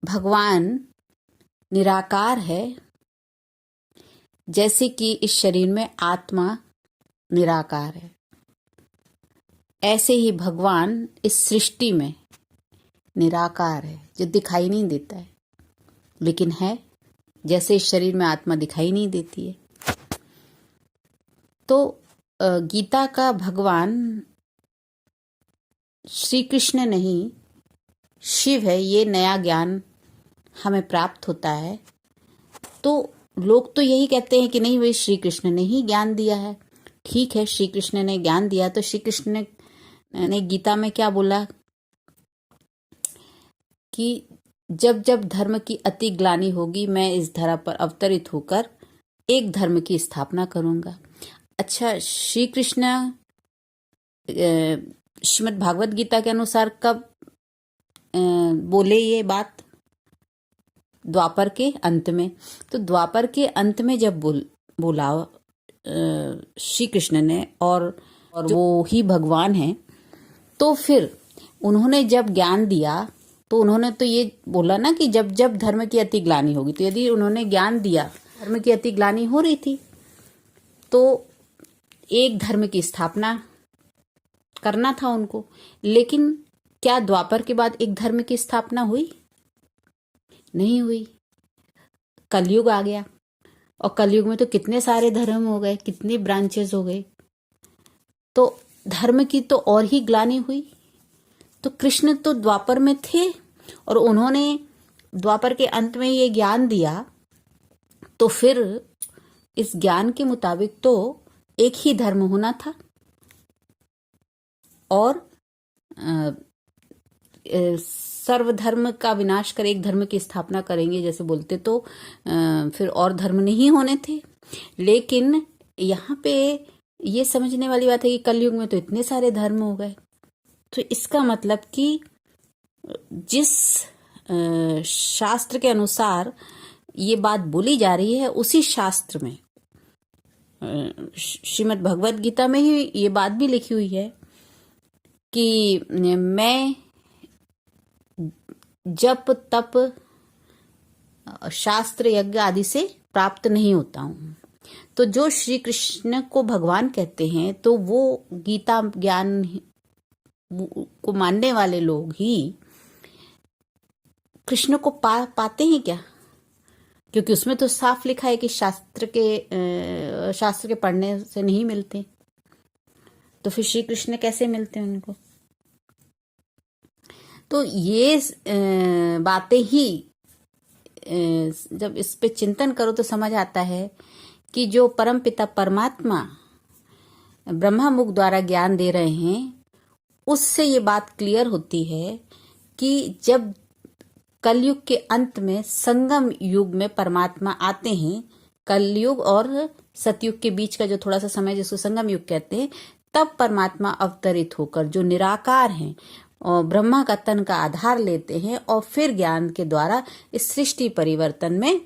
भगवान निराकार है, जैसे कि इस शरीर में आत्मा निराकार है, ऐसे ही भगवान इस सृष्टि में निराकार है, जो दिखाई नहीं देता है, लेकिन है। जैसे इस शरीर में आत्मा दिखाई नहीं देती है। तो गीता का भगवान श्री कृष्ण नहीं, शिव है, ये नया ज्ञान हमें प्राप्त होता है। तो लोग तो यही कहते हैं कि नहीं भाई, श्री कृष्ण ने ही ज्ञान दिया है। ठीक है, श्री कृष्ण ने ज्ञान दिया, तो श्री कृष्ण ने गीता में क्या बोला कि जब जब धर्म की अति ग्लानि होगी, मैं इस धरा पर अवतरित होकर एक धर्म की स्थापना करूंगा। अच्छा, श्री कृष्ण श्रीमद् भागवत गीता के अनुसार कब बोले ये बात? द्वापर के अंत में। तो द्वापर के अंत में जब बोला श्री कृष्ण ने, और वो ही भगवान हैं, तो फिर उन्होंने जब ज्ञान दिया तो उन्होंने तो ये बोला ना कि जब जब धर्म की अति ग्लानि होगी। तो यदि उन्होंने ज्ञान दिया, धर्म की अति ग्लानि हो रही थी, तो एक धर्म की स्थापना करना था उनको। लेकिन क्या द्वापर के बाद एक धर्म की स्थापना हुई? नहीं हुई। कलयुग आ गया, और कलयुग में तो कितने सारे धर्म हो गए, कितने ब्रांचेस हो गए। तो धर्म की तो और ही ग्लानि हुई। तो कृष्ण तो द्वापर में थे, और उन्होंने द्वापर के अंत में ये ज्ञान दिया। तो फिर इस ज्ञान के मुताबिक तो एक ही धर्म होना था, और सर्वधर्म का विनाश कर एक धर्म की स्थापना करेंगे जैसे बोलते, तो फिर और धर्म नहीं होने थे। लेकिन यहाँ पे ये समझने वाली बात है कि कलयुग में तो इतने सारे धर्म हो गए। तो इसका मतलब कि जिस शास्त्र के अनुसार ये बात बोली जा रही है, उसी शास्त्र में श्रीमद् भगवत गीता में ही ये बात भी लिखी हुई है कि मैं जप तप शास्त्र यज्ञ आदि से प्राप्त नहीं होता हूं। तो जो श्री कृष्ण को भगवान कहते हैं, तो वो गीता ज्ञान को मानने वाले लोग ही कृष्ण को पाते हैं क्या? क्योंकि उसमें तो साफ लिखा है कि शास्त्र के पढ़ने से नहीं मिलते। तो फिर श्री कृष्ण कैसे मिलते हैं उनको? तो ये बातें ही जब इस पे चिंतन करो तो समझ आता है कि जो परम पिता परमात्मा ब्रह्मा मुख द्वारा ज्ञान दे रहे हैं, उससे ये बात क्लियर होती है कि जब कलयुग के अंत में संगम युग में परमात्मा आते हैं, कलयुग और सतयुग के बीच का जो थोड़ा सा समय जिसको संगम युग कहते हैं, तब परमात्मा अवतरित होकर जो निराकार हैं और ब्रह्मा का तन का आधार लेते हैं, और फिर ज्ञान के द्वारा इस सृष्टि परिवर्तन में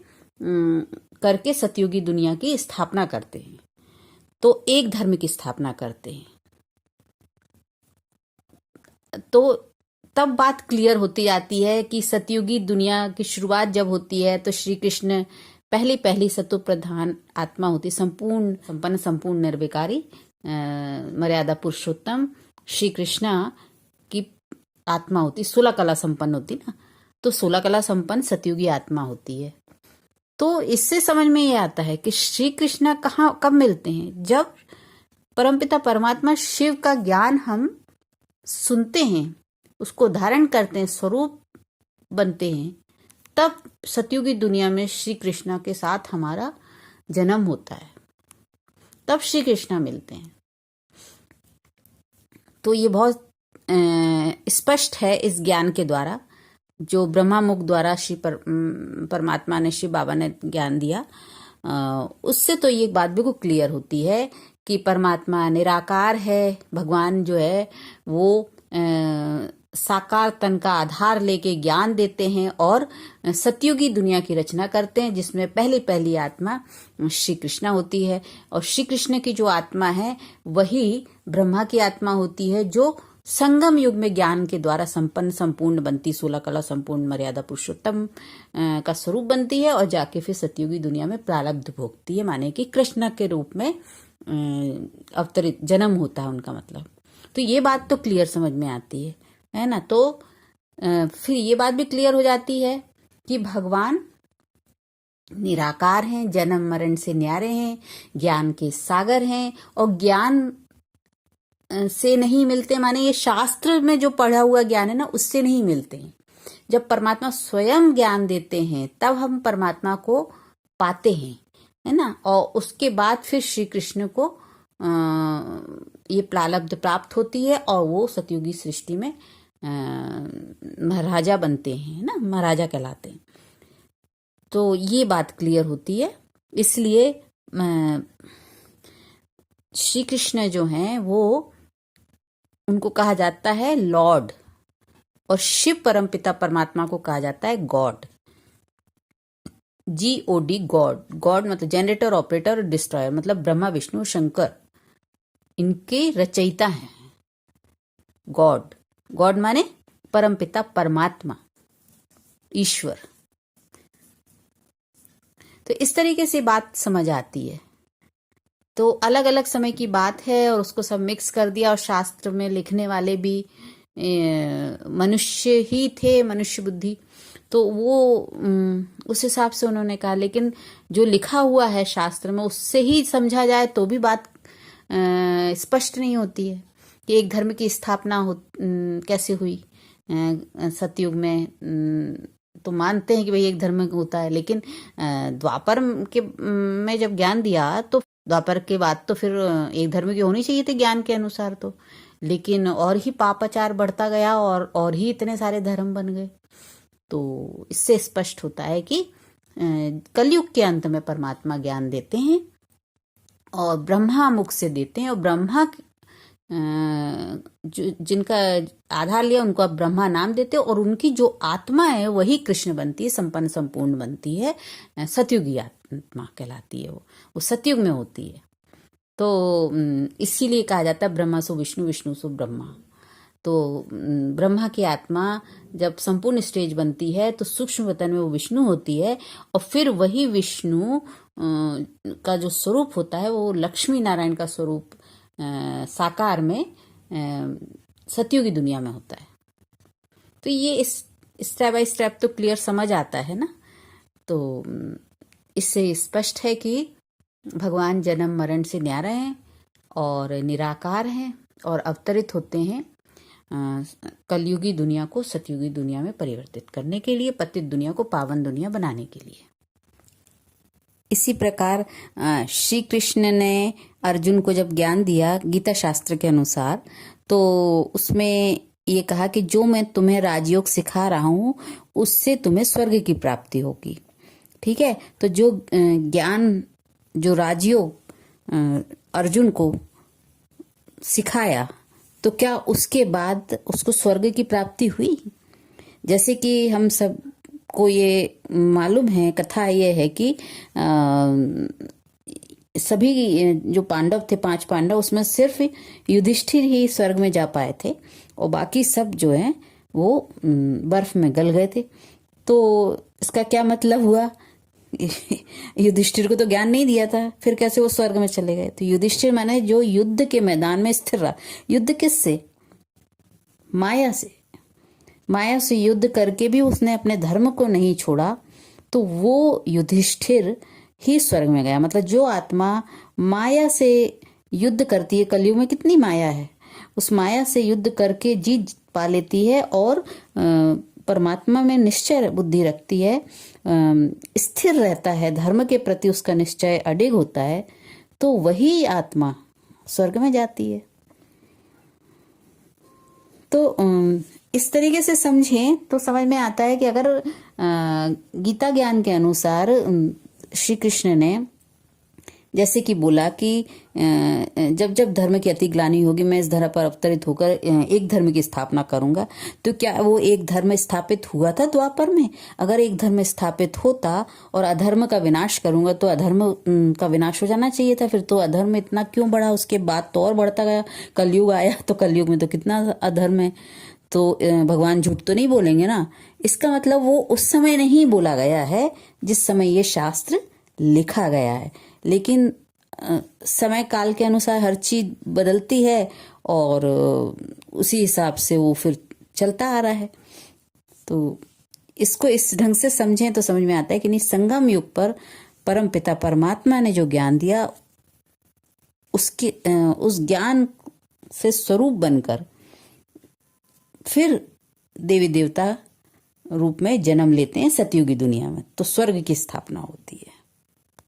करके सतयुगी दुनिया की स्थापना करते हैं। तो एक धर्म की स्थापना करते हैं। तो तब बात क्लियर होती जाती है कि सतयुगी दुनिया की शुरुआत जब होती है, तो श्री कृष्ण पहली सत्व प्रधान आत्मा होती, संपूर्ण संपन्न संपूर्ण निर्विकारी मर्यादा पुरुषोत्तम श्री कृष्णा की आत्मा होती, 16 कला संपन्न होती ना। तो 16 कला संपन्न सतयुगी आत्मा होती है। तो इससे समझ में ये आता है कि श्री कृष्णा कब मिलते हैं? जब परमपिता परमात्मा शिव का ज्ञान हम सुनते हैं, उसको धारण करते हैं, स्वरूप बनते हैं, तब सतयुगी दुनिया में श्री कृष्णा के साथ हमारा जन्म होता है, तब श्री कृष्णा मिलते हैं। तो ये बहुत स्पष्ट है इस ज्ञान के द्वारा, जो ब्रह्मा मुख द्वारा श्री परमात्मा ने, शिव बाबा ने ज्ञान दिया। उससे तो ये बात बिल्कुल क्लियर होती है कि परमात्मा निराकार है, भगवान जो है वो साकार तन का आधार लेके ज्ञान देते हैं और सतयुगी दुनिया की रचना करते हैं, जिसमें पहली आत्मा श्री कृष्णा होती है। और श्री कृष्ण की जो आत्मा है वही ब्रह्मा की आत्मा होती है, जो संगम युग में ज्ञान के द्वारा संपन्न संपूर्ण बनती 16 कला संपूर्ण मर्यादा पुरुषोत्तम का स्वरूप बनती है और जाके फिर सतयुगी दुनिया में प्रारब्ध भोगती है, माने कि कृष्ण के रूप में अवतरित जन्म होता है उनका मतलब। तो ये बात तो क्लियर समझ में आती है ना। तो फिर ये बात भी क्लियर हो जाती है कि भगवान निराकार हैं, जन्म मरण से न्यारे हैं, ज्ञान के सागर हैं और ज्ञान से नहीं मिलते, माने ये शास्त्र में जो पढ़ा हुआ ज्ञान है ना उससे नहीं मिलते हैं। जब परमात्मा स्वयं ज्ञान देते हैं तब हम परमात्मा को पाते हैं, है ना। और उसके बाद फिर श्री कृष्ण को ये प्रारब्ध प्राप्त होती है और वो सतयुगी सृष्टि में महाराजा बनते हैं ना, महाराजा कहलाते हैं। तो ये बात क्लियर होती है। इसलिए श्री कृष्ण जो हैं वो उनको कहा जाता है लॉर्ड और शिव परमपिता परमात्मा को कहा जाता है गॉड, GOD गॉड। गॉड मतलब जनरेटर, ऑपरेटर और डिस्ट्रॉयर, मतलब ब्रह्मा विष्णु शंकर इनके रचयिता हैं गॉड। गॉड माने परमपिता परमात्मा ईश्वर। तो इस तरीके से बात समझ आती है। तो अलग अलग समय की बात है और उसको सब मिक्स कर दिया और शास्त्र में लिखने वाले भी मनुष्य ही थे, मनुष्य बुद्धि, तो वो उस हिसाब से उन्होंने कहा। लेकिन जो लिखा हुआ है शास्त्र में उससे ही समझा जाए तो भी बात स्पष्ट नहीं होती है कि एक धर्म की स्थापना कैसे हुई सतयुग में। तो मानते हैं कि भाई एक धर्म होता है, लेकिन द्वापर के में जब ज्ञान दिया तो द्वापर के बाद तो फिर एक धर्म की होनी चाहिए थी ज्ञान के अनुसार, तो लेकिन और ही पापाचार बढ़ता गया और ही इतने सारे धर्म बन गए। तो इससे स्पष्ट होता है कि कलयुग के अंत में परमात्मा ज्ञान देते हैं और ब्रह्मा मुख से देते हैं और ब्रह्मा जिनका आधार लिया उनको अब ब्रह्मा नाम देते हैं और उनकी जो आत्मा है वही कृष्ण बनती है, संपन्न संपूर्ण बनती है, सतयुगी आत्मा कहलाती है। वो सतयुग में होती है। तो इसीलिए कहा जाता है ब्रह्मा सो विष्णु, विष्णु सो ब्रह्मा। तो ब्रह्मा की आत्मा जब संपूर्ण स्टेज बनती है तो सूक्ष्म वतन में वो विष्णु होती है और फिर वही विष्णु का जो स्वरूप होता है वो लक्ष्मी नारायण का स्वरूप साकार में सतयुगी दुनिया में होता है। तो ये स्टेप बाय स्टेप तो क्लियर समझ आता है ना। तो इससे स्पष्ट है कि भगवान जन्म मरण से न्यारे हैं और निराकार हैं और अवतरित होते हैं कलयुगी दुनिया को सतयुगी दुनिया में परिवर्तित करने के लिए, पतित दुनिया को पावन दुनिया बनाने के लिए। इसी प्रकार श्री कृष्ण ने अर्जुन को जब ज्ञान दिया गीता शास्त्र के अनुसार, तो उसमें ये कहा कि जो मैं तुम्हें राजयोग सिखा रहा हूं उससे तुम्हें स्वर्ग की प्राप्ति होगी। ठीक है। तो जो ज्ञान, जो राजयोग अर्जुन को सिखाया, तो क्या उसके बाद उसको स्वर्ग की प्राप्ति हुई? जैसे कि हम सब को ये मालूम है, कथा ये है कि सभी जो पांडव थे, 5 पांडव, उसमें सिर्फ युधिष्ठिर ही स्वर्ग में जा पाए थे और बाकी सब जो है वो बर्फ में गल गए थे। तो इसका क्या मतलब हुआ? युधिष्ठिर को तो ज्ञान नहीं दिया था, फिर कैसे वो स्वर्ग में चले गए? तो युधिष्ठिर माने जो युद्ध के मैदान में स्थिर रहा। युद्ध किससे? माया से। माया से युद्ध करके भी उसने अपने धर्म को नहीं छोड़ा, तो वो युधिष्ठिर ही स्वर्ग में गया। मतलब जो आत्मा माया से युद्ध करती है, कलयुग में कितनी माया है, उस माया से युद्ध करके जीत पा लेती है और परमात्मा में निश्चय बुद्धि रखती है, स्थिर रहता है, धर्म के प्रति उसका निश्चय अडिग होता है, तो वही आत्मा स्वर्ग में जाती है। तो इस तरीके से समझें तो समझ में आता है कि अगर गीता ज्ञान के अनुसार श्री कृष्ण ने जैसे कि बोला कि जब जब धर्म की अति ग्लानि होगी मैं इस धरा पर अवतरित होकर एक धर्म की स्थापना करूंगा। तो क्या वो एक धर्म स्थापित हुआ था द्वापर में? अगर एक धर्म स्थापित होता और अधर्म का विनाश करूंगा तो अधर्म का विनाश हो जाना चाहिए था। फिर तो अधर्म इतना क्यों बढ़ा? उसके बाद तो और बढ़ता गया। कलयुग आया तो कलयुग में तो कितना अधर्म है। तो भगवान झूठ तो नहीं बोलेंगे ना। इसका मतलब वो उस समय नहीं बोला गया है जिस समय ये शास्त्र लिखा गया है। लेकिन समय काल के अनुसार हर चीज बदलती है और उसी हिसाब से वो फिर चलता आ रहा है। तो इसको इस ढंग से समझें तो समझ में आता है कि नहीं, संगम युग पर परम पिता परमात्मा ने जो ज्ञान दिया उसके उस ज्ञान से स्वरूप बनकर फिर देवी देवता रूप में जन्म लेते हैं सतयुगी दुनिया में, तो स्वर्ग की स्थापना होती है।